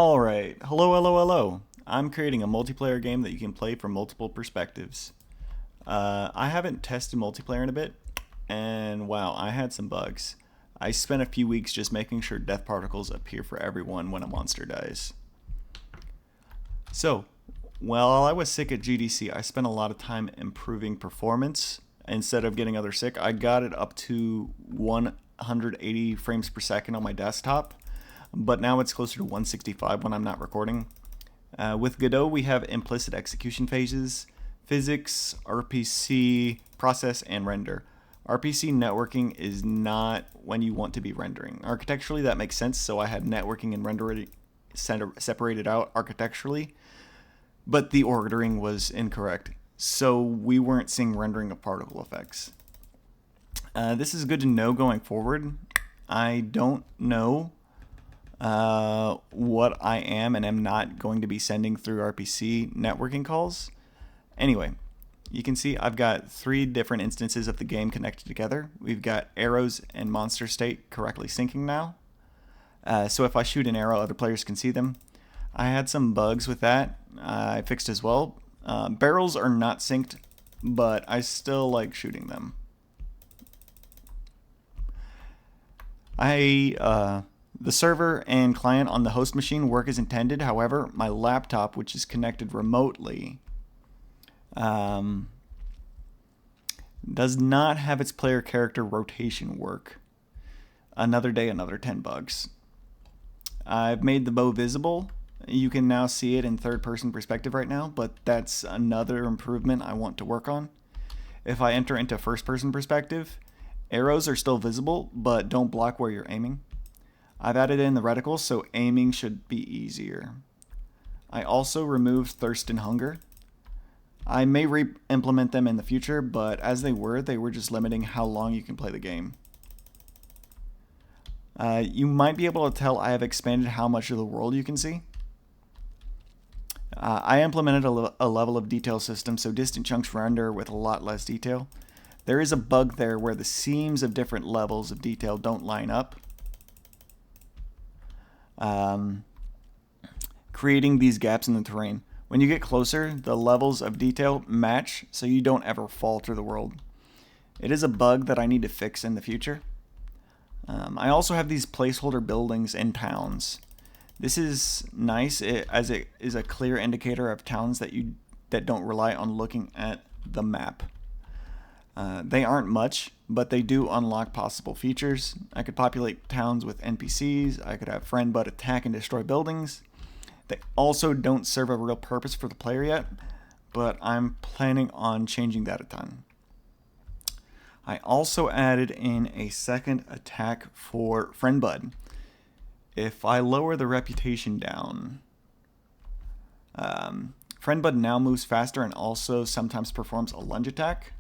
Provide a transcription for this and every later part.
Alright, hello. I'm creating a multiplayer game that you can play from multiple perspectives. I haven't tested multiplayer in a bit, and wow, I had some bugs. I spent a few weeks just making sure death particles appear for everyone when a monster dies. So, while I was sick at GDC, I spent a lot of time improving performance. Instead of getting other sick, I got it up to 180 frames per second on my desktop, but now it's closer to 165 when I'm not recording. With Godot, we have implicit execution phases, physics, RPC, process, and render. RPC networking is not when you want to be rendering. Architecturally, that makes sense, so I had networking and rendering separated out architecturally, but the ordering was incorrect, so we weren't seeing rendering of particle effects. This is good to know going forward. I don't know what I am and am not going to be sending through RPC networking calls. Anyway, you can see I've got 3 different instances of the game connected together. We've got arrows and monster state correctly syncing now. So if I shoot an arrow, other players can see them. I had some bugs with that. I fixed as well. Barrels are not synced, but I still like shooting them. The server and client on the host machine work as intended. However, my laptop, which is connected remotely, does not have its player character rotation work. Another day, another 10 bugs. I've made the bow visible. You can now see it in third-person perspective right now, but that's another improvement I want to work on. If I enter into first-person perspective, arrows are still visible, but don't block where you're aiming. I've added in the reticle, so aiming should be easier. I also removed thirst and hunger. I may re-implement them in the future, but as they were just limiting how long you can play the game. You might be able to tell I have expanded how much of the world you can see. I implemented a level of detail system, so distant chunks render with a lot less detail. There is a bug there where the seams of different levels of detail don't line up. Creating these gaps in the terrain. When you get closer, the levels of detail match, so you don't ever fall through the world. It is a bug that I need to fix in the future. I also have these placeholder buildings in towns. This is nice as it is a clear indicator of towns that don't rely on looking at the map. They aren't much, but they do unlock possible features. I could populate towns with NPCs. I could have friend bud attack and destroy buildings. They also don't serve a real purpose for the player yet, but I'm planning on changing that a ton. I also added in a second attack for friend bud. If I lower the reputation down, friend bud now moves faster and also sometimes performs a lunge attack.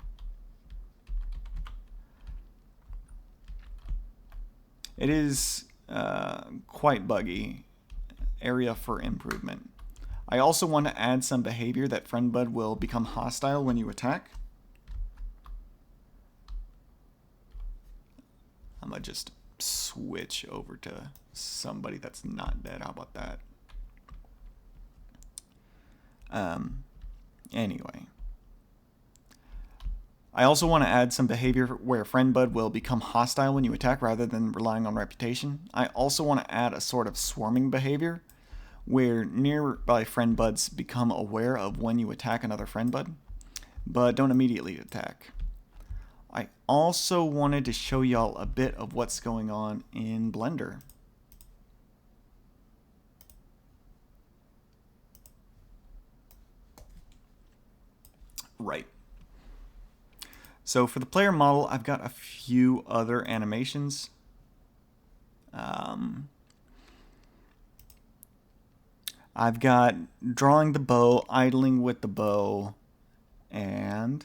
It is quite buggy. Area for improvement. I also want to add some behavior that friend bud will become hostile when you attack. I'm gonna just switch over to somebody that's not dead. How about that? Anyway. I also want to add some behavior where friend bud will become hostile when you attack rather than relying on reputation. I also want to add a sort of swarming behavior where nearby friend buds become aware of when you attack another friend bud, but don't immediately attack. I also wanted to show y'all a bit of what's going on in Blender. Right. So for the player model, I've got a few other animations. I've got drawing the bow, idling with the bow, and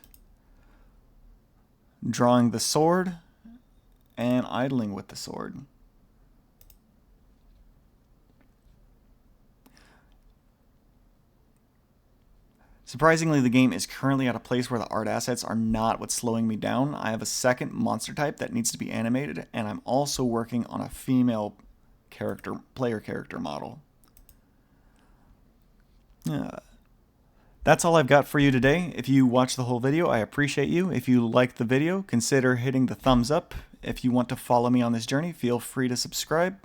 drawing the sword, and idling with the sword. Surprisingly, the game is currently at a place where the art assets are not what's slowing me down. I have a second monster type that needs to be animated, and I'm also working on a female player character model. That's all I've got for you today. If you watched the whole video, I appreciate you. If you liked the video, consider hitting the thumbs up. If you want to follow me on this journey, feel free to subscribe.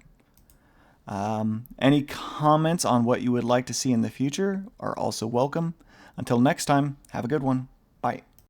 Any comments on what you would like to see in the future are also welcome. Until next time, have a good one. Bye.